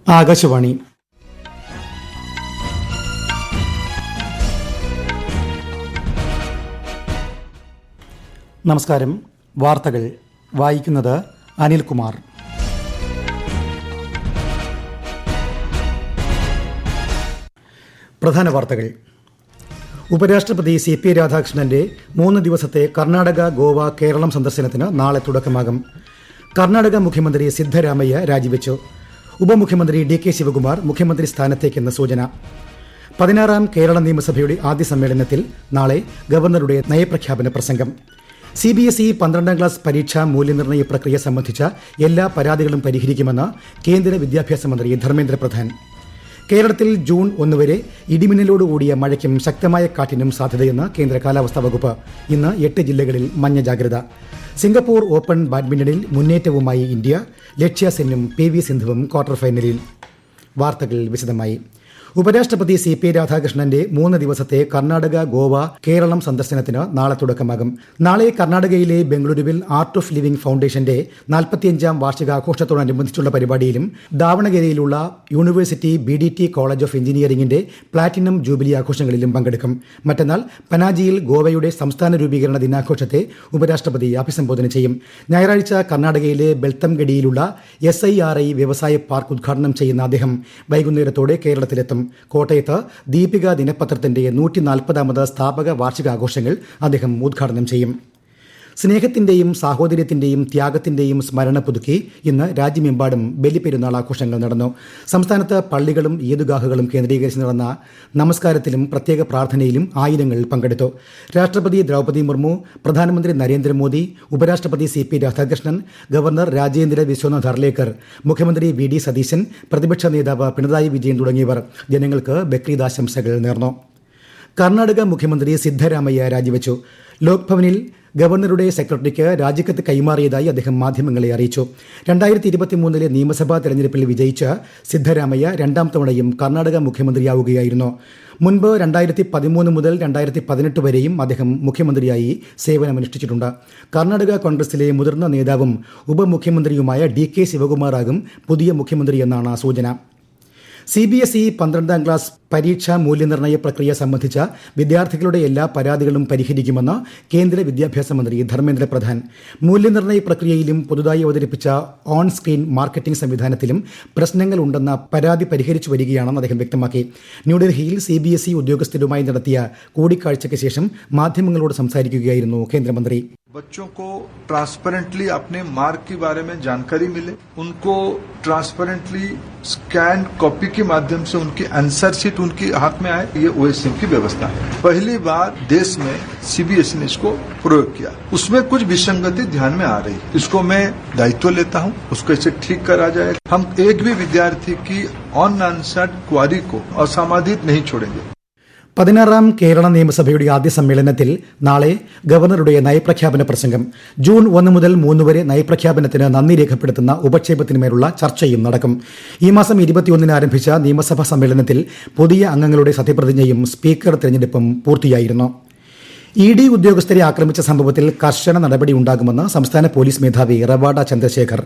ആകാശവാണി. നമസ്കാരം. വാർത്തകൾ വായിക്കുന്നത് അനിൽകുമാർ. പ്രധാന വാർത്തകൾ. ഉപരാഷ്ട്രപതി CP രാധാകൃഷ്ണന്റെ 3 ദിവസത്തെ കർണാടക, ഗോവ, കേരളം സന്ദർശനത്തിന് നാളെ തുടക്കമാകും. കർണാടക മുഖ്യമന്ത്രി സിദ്ധരാമയ്യ രാജിവെച്ചു. ഉപമുഖ്യമന്ത്രി DK ശിവകുമാർ മുഖ്യമന്ത്രി സ്ഥാനത്തേക്കെന്ന് സൂചന. 16ാം കേരള നിയമസഭയുടെ ആദ്യ സമ്മേളനത്തിൽ നാളെ ഗവർണറുടെ നയപ്രഖ്യാപന പ്രസംഗം. CBSE 12ാം ക്ലാസ് പരീക്ഷാ മൂല്യനിർണ്ണയ പ്രക്രിയ സംബന്ധിച്ച എല്ലാ പരാതികളും പരിഹരിക്കുമെന്ന് കേന്ദ്ര വിദ്യാഭ്യാസ മന്ത്രി ധർമ്മേന്ദ്ര പ്രധാൻ. കേരളത്തിൽ ജൂൺ 1 വരെ ഇടിമിന്നലോടുകൂടിയ മഴയ്ക്കും ശക്തമായ കാറ്റിനും സാധ്യതയെന്ന് കേന്ദ്ര കാലാവസ്ഥാ വകുപ്പ്. ഇന്ന് 8 ജില്ലകളിൽ മഞ്ഞ ജാഗ്രത. സിംഗപ്പൂർ ഓപ്പൺ ബാഡ്മിന്റണിൽ മുന്നേറ്റവുമായി ഇന്ത്യ. ലക്ഷ്യ സെന്നും PV സിന്ധുവും ക്വാർട്ടർ ഫൈനലിൽ. വാർത്തകൾ വിശദമായി. ഉപരാഷ്ട്രപതി CP രാധാകൃഷ്ണന്റെ 3 ദിവസത്തെ കർണാടക, ഗോവ, കേരളം സന്ദർശനത്തിന് നാളെ തുടക്കമാകും. നാളെ കർണാടകയിലെ ബംഗളൂരുവിൽ ആർട്ട് ഓഫ് ലിവിംഗ് ഫൗണ്ടേഷന്റെ 45ാം വാർഷികാഘോഷത്തോടനുബന്ധിച്ചുള്ള പരിപാടിയിലും ദാവണഗിരിയിലുള്ള യൂണിവേഴ്സിറ്റി BDT കോളേജ് ഓഫ് എഞ്ചിനീയറിംഗിന്റെ പ്ലാറ്റിനം ജൂബിലി ആഘോഷങ്ങളിലും പങ്കെടുക്കും. മറ്റന്നാൾ പനാജിയിൽ ഗോവയുടെ സംസ്ഥാന രൂപീകരണ ദിനാഘോഷത്തെ ഉപരാഷ്ട്രപതി അഭിസംബോധന ചെയ്യും. ഞായറാഴ്ച കർണാടകയിലെ ബെൽത്തംഗഡിയിലുള്ള SIRI വ്യവസായ പാർക്ക് ഉദ്ഘാടനം ചെയ്യുന്ന അദ്ദേഹം വൈകുന്നേരത്തോടെ കേരളത്തിലെത്തും. കോട്ടയത്ത് ദീപിക ദിനപത്രത്തിന്റെ 140ാമത് സ്ഥാപക വാർഷികാഘോഷങ്ങൾ അദ്ദേഹം ഉദ്ഘാടനം ചെയ്യും. സ്നേഹത്തിന്റെയും സാഹോദര്യത്തിന്റെയും ത്യാഗത്തിന്റെയും സ്മരണ പുതുക്കി ഇന്ന് രാജ്യമെമ്പാടും ബലിപ്പെരുന്നാൾ ആഘോഷങ്ങൾ നടന്നു. സംസ്ഥാനത്ത് പള്ളികളും ഈദ്ഗാഹുകളും കേന്ദ്രീകരിച്ച് നടന്ന നമസ്കാരത്തിലും പ്രത്യേക പ്രാർത്ഥനയിലും ആയിരങ്ങൾ പങ്കെടുത്തു. രാഷ്ട്രപതി ദ്രൗപദി മുർമു, പ്രധാനമന്ത്രി നരേന്ദ്രമോദി, ഉപരാഷ്ട്രപതി CP രാധാകൃഷ്ണൻ, ഗവർണർ രാജേന്ദ്ര വിശ്വനാഥ് അർലേക്കർ, മുഖ്യമന്ത്രി VD സതീശൻ, പ്രതിപക്ഷ നേതാവ് പിണറായി വിജയൻ തുടങ്ങിയവർ ജനങ്ങൾക്ക് ബക്രീദ് ആശംസകൾ നേർന്നു. കർണാടക മുഖ്യമന്ത്രി സിദ്ധരാമയ്യ രാജിവെച്ചു. ലോക്ഭവനിൽ ഗവർണറുടെ സെക്രട്ടറിക്ക് രാജിക്കത്ത് കൈമാറിയതായി അദ്ദേഹം മാധ്യമങ്ങളെ അറിയിച്ചു. 2023 നിയമസഭാ തെരഞ്ഞെടുപ്പിൽ വിജയിച്ച സിദ്ധരാമയ്യ 2ാം തവണയും കർണാടക മുഖ്യമന്ത്രിയാവുകയായിരുന്നു. മുൻപ് 2013 മുതൽ 2018 വരെയും അദ്ദേഹം മുഖ്യമന്ത്രിയായി സേവനമനുഷ്ഠിച്ചിട്ടുണ്ട്. കർണാടക കോൺഗ്രസിലെ മുതിർന്ന നേതാവും ഉപമുഖ്യമന്ത്രിയുമായ DK ശിവകുമാറാകും പുതിയ മുഖ്യമന്ത്രിയെന്നാണ് സൂചന. CBSE 12ാം ക്ലാസ് പരീക്ഷാ മൂല്യനിർണ്ണയ പ്രക്രിയ സംബന്ധിച്ച വിദ്യാർത്ഥികളുടെ എല്ലാ പരാതികളും പരിഹരിക്കുമെന്ന് കേന്ദ്ര വിദ്യാഭ്യാസ മന്ത്രി ധർമ്മേന്ദ്ര പ്രധാൻ. മൂല്യനിർണ്ണയ പ്രക്രിയയിലും പുതുതായി അവതരിപ്പിച്ച ഓൺ സ്ക്രീൻ മാർക്കറ്റിംഗ് സംവിധാനത്തിലും പ്രശ്നങ്ങളുണ്ടെന്ന പരാതി പരിഹരിച്ചു വരികയാണെന്ന് അദ്ദേഹം വ്യക്തമാക്കി. ന്യൂഡൽഹിയിൽ CBSE ഉദ്യോഗസ്ഥരുമായി നടത്തിയ കൂടിക്കാഴ്ചയ്ക്ക് ശേഷം മാധ്യമങ്ങളോട് സംസാരിക്കുകയായിരുന്നു കേന്ദ്രമന്ത്രി. बच्चों को ट्रांसपेरेंटली अपने मार्क के बारे में जानकारी मिले, उनको ट्रांसपेरेंटली स्कैन कॉपी के माध्यम से उनकी आंसर शीट उनके हाथ में आए, ये OSM की व्यवस्था है. पहली बार देश में CBSE ने इसको प्रयोग किया. उसमें कुछ विसंगति ध्यान में आ रही, इसको मैं दायित्व लेता हूं, उसको इसे ठीक करा जाए. हम एक भी विद्यार्थी की अनआंसर्ड क्वारी को असामाजित नहीं छोड़ेंगे. 16ാം കേരള നിയമസഭയുടെ ആദ്യ സമ്മേളനത്തിൽ നാളെ ഗവർണറുടെ നയപ്രഖ്യാപന പ്രസംഗം. ജൂൺ 1 മുതൽ 3 വരെ നയപ്രഖ്യാപനത്തിന് നന്ദി രേഖപ്പെടുത്തുന്ന ഉപക്ഷേപത്തിന്മേലുള്ള ചർച്ചയും നടക്കും. ഈ മാസം 21 ആരംഭിച്ച നിയമസഭാ സമ്മേളനത്തിൽ പുതിയ അംഗങ്ങളുടെ സത്യപ്രതിജ്ഞയും സ്പീക്കർ തെരഞ്ഞെടുപ്പും പൂർത്തിയായിരുന്നു. ED ഉദ്യോഗസ്ഥരെ ആക്രമിച്ച സംഭവത്തിൽ കർശന നടപടി ഉണ്ടാകുമെന്ന് സംസ്ഥാന പോലീസ് മേധാവി റവാഡ ചന്ദ്രശേഖർ.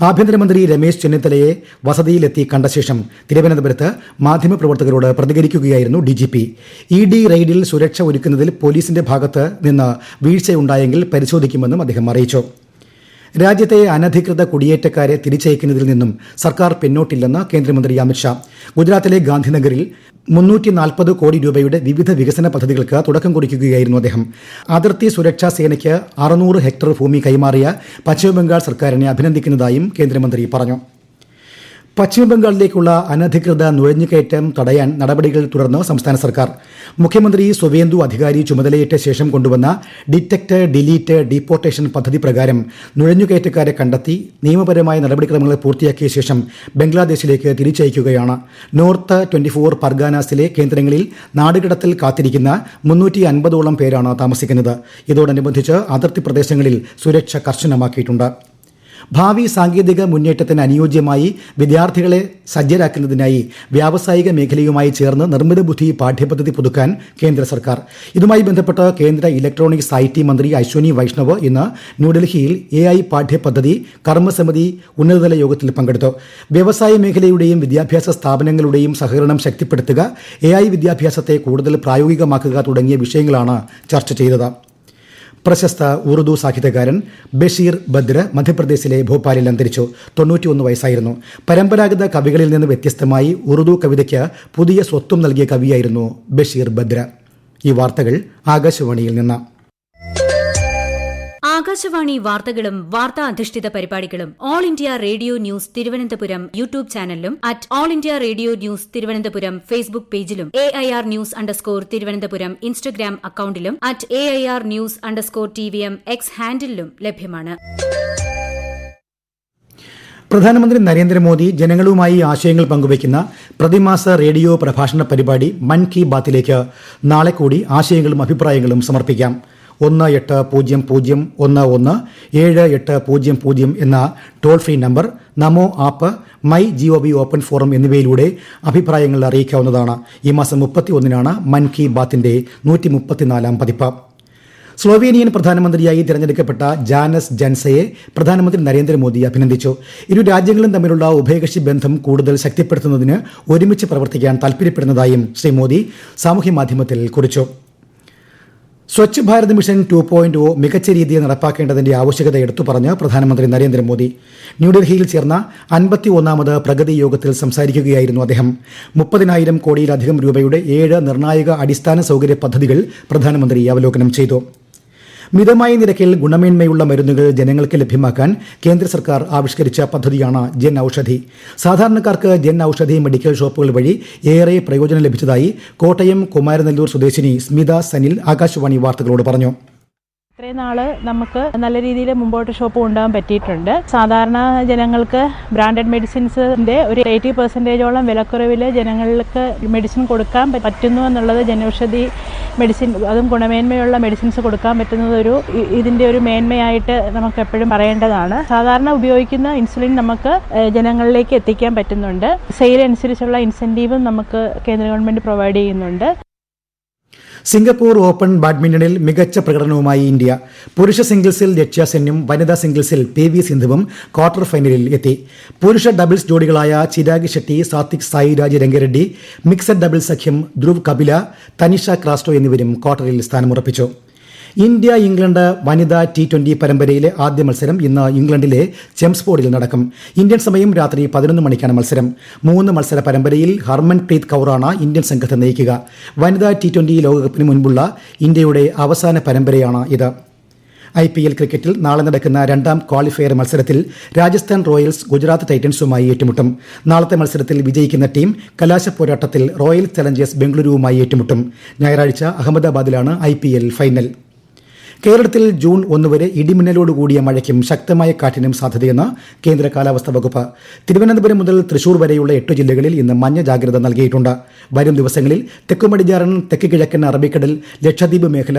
ആഭ്യന്തരമന്ത്രി രമേശ് ചെന്നിത്തലയെ വസതിയിലെത്തി കണ്ട ശേഷം തിരുവനന്തപുരത്ത് മാധ്യമപ്രവർത്തകരോട് പ്രതികരിക്കുകയായിരുന്നു DGP. ED റെയ്ഡിൽ സുരക്ഷ ഒരുക്കുന്നതിൽ പോലീസിന്റെ ഭാഗത്ത് നിന്ന് വീഴ്ചയുണ്ടായെങ്കിൽ പരിശോധിക്കുമെന്നും അദ്ദേഹം അറിയിച്ചു. രാജ്യത്തെ അനധികൃത കുടിയേറ്റക്കാരെ തിരിച്ചയക്കുന്നതിൽ നിന്നും സർക്കാർ പിന്നോട്ടില്ലെന്ന് കേന്ദ്രമന്ത്രി അമിത്ഷാ. ഗുജറാത്തിലെ ഗാന്ധിനഗറിൽ 340 കോടി രൂപയുടെ വിവിധ വികസന പദ്ധതികൾക്ക് തുടക്കം കുറിക്കുകയായിരുന്നു അദ്ദേഹം. അതിർത്തി സുരക്ഷാ സേനയ്ക്ക് 600 ഹെക്ടർ ഭൂമി കൈമാറിയ പശ്ചിമബംഗാൾ സർക്കാരിനെ അഭിനന്ദിക്കുന്നതായും കേന്ദ്രമന്ത്രി പറഞ്ഞു. പശ്ചിമബംഗാളിലേക്കുള്ള അനധികൃത നുഴഞ്ഞുകയറ്റം തടയാൻ നടപടികൾ തുടർന്ന് സംസ്ഥാന സർക്കാർ. മുഖ്യമന്ത്രി സുവേന്ദു അധികാരി ചുമതലയേറ്റ ശേഷം കൊണ്ടുവന്ന ഡിറ്റക്ട്, ഡിലീറ്റ്, ഡീപ്പോർട്ടേഷൻ പദ്ധതി പ്രകാരം നുഴഞ്ഞുകയറ്റക്കാരെ കണ്ടെത്തി നിയമപരമായ നടപടിക്രമങ്ങൾ പൂർത്തിയാക്കിയ ശേഷം ബംഗ്ലാദേശിലേക്ക് തിരിച്ചയക്കുകയാണ്. നോർത്ത് 24 പർഗാനാസിലെ കേന്ദ്രങ്ങളിൽ നാടുകടത്തിൽ കാത്തിരിക്കുന്ന 350ഓളം പേരാണ് താമസിക്കുന്നത്. ഇതോടനുബന്ധിച്ച് അതിർത്തി പ്രദേശങ്ങളിൽ സുരക്ഷ കർശനമാക്കിയിട്ടുണ്ട്. ഭാവി സാങ്കേതിക മുന്നേറ്റത്തിന് അനുയോജ്യമായി വിദ്യാർത്ഥികളെ സജ്ജരാക്കുന്നതിനായി വ്യാവസായിക മേഖലയുമായി ചേർന്ന് നിർമ്മിത ബുദ്ധി പാഠ്യപദ്ധതി പുതുക്കാൻ കേന്ദ്ര സർക്കാർ. ഇതുമായി ബന്ധപ്പെട്ട് കേന്ദ്ര ഇലക്ട്രോണിക്സ് IT മന്ത്രി അശ്വനി വൈഷ്ണവ് ഇന്ന് ന്യൂഡൽഹിയിൽ AI പാഠ്യപദ്ധതി കർമ്മസമിതി ഉന്നതതല യോഗത്തിൽ പങ്കെടുത്തു. വ്യവസായ മേഖലയുടെയും വിദ്യാഭ്യാസ സ്ഥാപനങ്ങളുടെയും സഹകരണം ശക്തിപ്പെടുത്തുക, AI വിദ്യാഭ്യാസത്തെ കൂടുതൽ പ്രായോഗികമാക്കുക തുടങ്ങിയ വിഷയങ്ങളാണ് ചർച്ച ചെയ്തത്. പ്രശസ്ത ഉറുദു സാഹിത്യകാരൻ ബഷീർ ബദ്ര മധ്യപ്രദേശിലെ ഭോപ്പാലിൽ അന്തരിച്ചു. 91 വയസ്സായിരുന്നു. പരമ്പരാഗത കവികളിൽ നിന്ന് വ്യത്യസ്തമായി ഉറുദു കവിതയ്ക്ക് പുതിയ സ്വത്വം നൽകിയ കവിയായിരുന്നു ബഷീർ ബദ്ര. ഈ വാർത്തകൾ ആകാശവാണിയിൽ നിന്ന്. ആകാശവാണി വാർത്തകളും വാർത്താ അധിഷ്ഠിത പരിപാടികളും all India radio news Thiruvananthapuram YouTube ചാനലിലും @all India radio news Thiruvananthapuram Facebook പേജിലും AIR ന്യൂസ് _തിരുവനന്തപുരം ഇൻസ്റ്റഗ്രാം അക്കൌണ്ടിലും @AIR ന്യൂസ് _TVM X ഹാൻഡിലും ലഭ്യമാണ്. പ്രധാനമന്ത്രി നരേന്ദ്രമോദി ജനങ്ങളുമായി ആശയങ്ങൾ പങ്കുവയ്ക്കുന്ന പ്രതിമാസ റേഡിയോ പ്രഭാഷണ പരിപാടി മൻ കി ബാത്തിലേക്ക് നാളെ കൂടി ആശയങ്ങളും അഭിപ്രായങ്ങളും സമർപ്പിക്കാം. 1800117800 എന്ന toll free number, Namo app, my GOV open forum എന്നിവയിലൂടെ അഭിപ്രായങ്ങൾ അറിയിക്കാവുന്നതാണ്. ഈ മാസം 31-നാണ് മൻ കി ബാത്തിന്റെ 134-ാം പതിപ്പ്. സ്ലോവേനിയൻ പ്രധാനമന്ത്രിയായി തിരഞ്ഞെടുക്കപ്പെട്ട ജാനസ് ജൻസയെ പ്രധാനമന്ത്രി നരേന്ദ്രമോദി അഭിനന്ദിച്ചു. ഇരു രാജ്യങ്ങളും തമ്മിലുള്ള ഉഭയകക്ഷി ബന്ധം കൂടുതൽ ശക്തിപ്പെടുത്തുന്നതിന് ഒരുമിച്ച് പ്രവർത്തിക്കാൻ താൽപര്യപ്പെടുന്നതായും ശ്രീ മോദി സാമൂഹ്യമാധ്യമത്തിൽ കുറിച്ചു. സ്വച്ഛ് ഭാരത് മിഷൻ 2.0 മികച്ച രീതിയിൽ നടപ്പാക്കേണ്ടതിന്റെ ആവശ്യകത എടുത്തുപറഞ്ഞ് പ്രധാനമന്ത്രി നരേന്ദ്രമോദി ന്യൂഡൽഹിയിൽ ചേർന്ന 51ാമത് പ്രഗതി യോഗത്തിൽ സംസാരിക്കുകയായിരുന്നു അദ്ദേഹം. 30,000 കോടിയിലധികം രൂപയുടെ 7 നിർണായക അടിസ്ഥാന സൌകര്യ പദ്ധതികൾ പ്രധാനമന്ത്രി അവലോകനം ചെയ്തു. മിതമായ നിരക്കിൽ ഗുണമേന്മയുള്ള മരുന്നുകൾ ജനങ്ങൾക്ക് ലഭ്യമാക്കാൻ കേന്ദ്ര സർക്കാർ ആവിഷ്കരിച്ച പദ്ധതിയാണ് ജൻ ഔഷധി. സാധാരണക്കാർക്ക് ജൻ ഔഷധി മെഡിക്കൽ ഷോപ്പുകൾ വഴി ഏറെ പ്രയോജനം ലഭിച്ചതായി കോട്ടയം കുമാരനെല്ലൂർ സ്വദേശിനി സ്മിത സനിൽ ആകാശവാണി വാർത്തകളോട് പറഞ്ഞു. ഇത്രയും നാൾ നമുക്ക് നല്ല രീതിയിൽ മുമ്പോട്ട് ഷോപ്പ് കൊണ്ടുപോകാൻ പറ്റിയിട്ടുണ്ട്. സാധാരണ ജനങ്ങൾക്ക് ബ്രാൻഡഡ് മെഡിസിൻസിൻ്റെ ഒരു 80% വിലക്കുറവിൽ ജനങ്ങൾക്ക് മെഡിസിൻ കൊടുക്കാൻ പറ്റുന്നു എന്നുള്ളത് ജനൌഷധി മെഡിസിൻ, അതും ഗുണമേന്മയുള്ള മെഡിസിൻസ് കൊടുക്കാൻ പറ്റുന്നത് ഇതിൻ്റെ ഒരു മേന്മയായിട്ട് നമുക്ക് എപ്പോഴും പറയേണ്ടതാണ്. സാധാരണ ഉപയോഗിക്കുന്ന ഇൻസുലിൻ നമുക്ക് ജനങ്ങളിലേക്ക് എത്തിക്കാൻ പറ്റുന്നുണ്ട്. സെയിൽ അനുസരിച്ചുള്ള ഇൻസെൻറ്റീവും നമുക്ക് കേന്ദ്ര ഗവൺമെൻറ് പ്രൊവൈഡ് ചെയ്യുന്നുണ്ട്. സിംഗപ്പൂർ ഓപ്പൺ ബാഡ്മിന്റണിൽ മികച്ച പ്രകടനവുമായി ഇന്ത്യ. പുരുഷ സിംഗിൾസിൽ ലക്ഷ്യ സെന്നും വനിതാ സിംഗിൾസിൽ PV സിന്ധുവും ക്വാർട്ടർ ഫൈനലിൽ എത്തി. പുരുഷ ഡബിൾസ് ജോഡികളായ ചിരാഗ് ഷെട്ടി, സാത്വിക് സായിരാജ് രംഗരെഡ്ഡി, മിക്സഡ് ഡബിൾസ് സഖ്യം ധ്രുവ് കപില, തനിഷ ക്രാസ്റ്റോ എന്നിവരും ക്വാർട്ടറിൽ സ്ഥാനമുറപ്പിച്ചു. ഇന്ത്യ ഇംഗ്ലണ്ട് വനിതാ T20 പരമ്പരയിലെ ആദ്യ മത്സരം ഇന്ന് ഇംഗ്ലണ്ടിലെ ചെംസ്ഫോർഡിൽ നടക്കും. ഇന്ത്യൻ സമയം രാത്രി 11 മണിക്കാണ് മത്സരം. 3 മത്സര പരമ്പരയിൽ ഹർമൻപ്രീത് കൗറാണ് ഇന്ത്യൻ സംഘത്തെ നയിക്കുക. വനിതാ T20 ലോകകപ്പിന് മുൻപുള്ള ഇന്ത്യയുടെ അവസാന പരമ്പരയാണ് ഇത്. IPL ക്രിക്കറ്റിൽ നാളെ നടക്കുന്ന 2ാം ക്വാളിഫയർ മത്സരത്തിൽ രാജസ്ഥാൻ റോയൽസ് ഗുജറാത്ത് ടൈറ്റൻസുമായി ഏറ്റുമുട്ടും. നാളത്തെ മത്സരത്തിൽ വിജയിക്കുന്ന ടീം കലാശ പോരാട്ടത്തിൽ റോയൽ ചലഞ്ചേഴ്സ് ബംഗളൂരുവുമായി ഏറ്റുമുട്ടും. ഞായറാഴ്ച അഹമ്മദാബാദിലാണ് IPL ഫൈനൽ. കേരളത്തിൽ ജൂൺ 1 വരെ ഇടിമിന്നലോടുകൂടിയ മഴയ്ക്കും ശക്തമായ കാറ്റിനും സാധ്യതയെന്ന് കേന്ദ്ര കാലാവസ്ഥാ വകുപ്പ്. തിരുവനന്തപുരം മുതൽ തൃശൂർ വരെയുള്ള 8 ജില്ലകളിൽ ഇന്ന് മഞ്ഞ ജാഗ്രത നൽകിയിട്ടുണ്ട്. വരും ദിവസങ്ങളിൽ തെക്കുപടിഞ്ഞാറൻ തെക്ക് കിഴക്കൻ അറബിക്കടൽ, ലക്ഷദ്വീപ് മേഖല,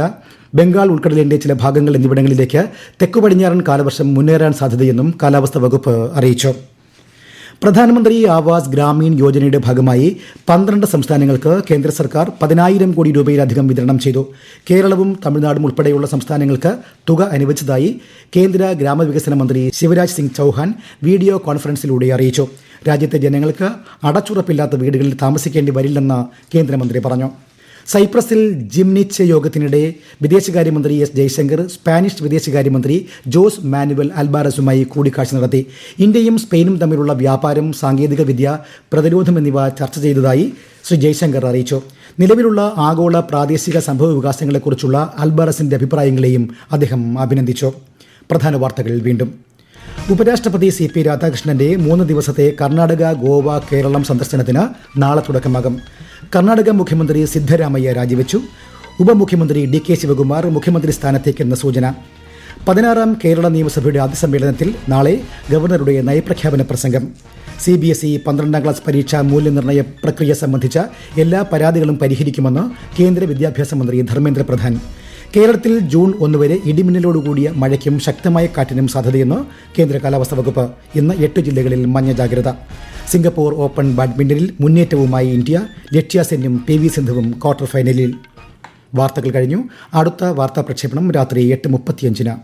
ബംഗാൾ ഉൾക്കടലിന്റെ ചില ഭാഗങ്ങൾ എന്നിവിടങ്ങളിലേക്ക് തെക്കുപടിഞ്ഞാറൻ കാലവർഷം മുന്നേറാൻ സാധ്യതയെന്നും കാലാവസ്ഥാ വകുപ്പ് അറിയിച്ചു. പ്രധാനമന്ത്രി ആവാസ് ഗ്രാമീൺ യോജനയുടെ ഭാഗമായി 12 സംസ്ഥാനങ്ങൾക്ക് കേന്ദ്ര സർക്കാർ 10,000 കോടി രൂപയിലധികം വിതരണം ചെയ്തു. കേരളവും തമിഴ്നാടും ഉൾപ്പെടെയുള്ള സംസ്ഥാനങ്ങൾക്ക് തുക അനുവദിച്ചതായി കേന്ദ്ര ഗ്രാമവികസന മന്ത്രി ശിവരാജ് സിംഗ് ചൌഹാൻ വീഡിയോ കോൺഫറൻസിലൂടെ അറിയിച്ചു. രാജ്യത്തെ ജനങ്ങൾക്ക് അടച്ചുറപ്പില്ലാത്ത വീടുകളിൽ താമസിക്കേണ്ടി വരില്ലെന്ന് കേന്ദ്രമന്ത്രി പറഞ്ഞു. സൈപ്രസിൽ ജിംനിച്ച് യോഗത്തിനിടെ വിദേശകാര്യമന്ത്രി S ജയശങ്കർ സ്പാനിഷ് വിദേശകാര്യമന്ത്രി ജോസ് മാനുവൽ അൽബാരസുമായി കൂടിക്കാഴ്ച നടത്തി. ഇന്ത്യയും സ്പെയിനും തമ്മിലുള്ള വ്യാപാരം, സാങ്കേതികവിദ്യ, പ്രതിരോധം എന്നിവ ചർച്ച ചെയ്തതായി ശ്രീ ജയശങ്കർ അറിയിച്ചു. നിലവിലുള്ള ആഗോള പ്രാദേശിക സംഭവ വികാസങ്ങളെക്കുറിച്ചുള്ള അൽബാരസിന്റെ അഭിപ്രായങ്ങളെയും അദ്ദേഹം അഭിനന്ദിച്ചു. പ്രധാന വാർത്തകൾ വീണ്ടും. ഉപരാഷ്ട്രപതി CP രാധാകൃഷ്ണന്റെ 3 ദിവസത്തെ കർണാടക, ഗോവ, കേരളം സന്ദർശനത്തിന് നാളെ തുടക്കമാകും. കർണാടക മുഖ്യമന്ത്രി സിദ്ധരാമയ്യ രാജിവെച്ചു. ഉപമുഖ്യമന്ത്രി DK ശിവകുമാർ മുഖ്യമന്ത്രി സ്ഥാനത്തേക്കെന്ന സൂചന. 16ാം കേരള നിയമസഭയുടെ ആദ്യ സമ്മേളനത്തിൽ നാളെ ഗവർണറുടെ നയപ്രഖ്യാപന പ്രസംഗം. CBSE 12ാം ക്ലാസ് പരീക്ഷാ മൂല്യനിർണ്ണയ പ്രക്രിയ സംബന്ധിച്ച എല്ലാ പരാതികളും പരിഹരിക്കുമെന്ന് കേന്ദ്ര വിദ്യാഭ്യാസ മന്ത്രി ധർമ്മേന്ദ്ര പ്രധാൻ. കേരളത്തിൽ ജൂൺ 1 വരെ ഇടിമിന്നലോടുകൂടിയ മഴയ്ക്കും ശക്തമായ കാറ്റിനും സാധ്യതയെന്ന് കേന്ദ്ര കാലാവസ്ഥാ വകുപ്പ്. ഇന്ന് 8 ജില്ലകളിൽ മഞ്ഞ ജാഗ്രത. സിംഗപ്പൂർ ഓപ്പൺ ബാഡ്മിന്റണിൽ മുന്നേറ്റവുമായി ഇന്ത്യ. ലക്ഷ്യ സെന്നും PV സിന്ധുവും ക്വാർട്ടർ ഫൈനലിൽ. വാർത്തകൾ കഴിഞ്ഞു. അടുത്ത വാർത്താ പ്രക്ഷേപണം രാത്രി 8:35.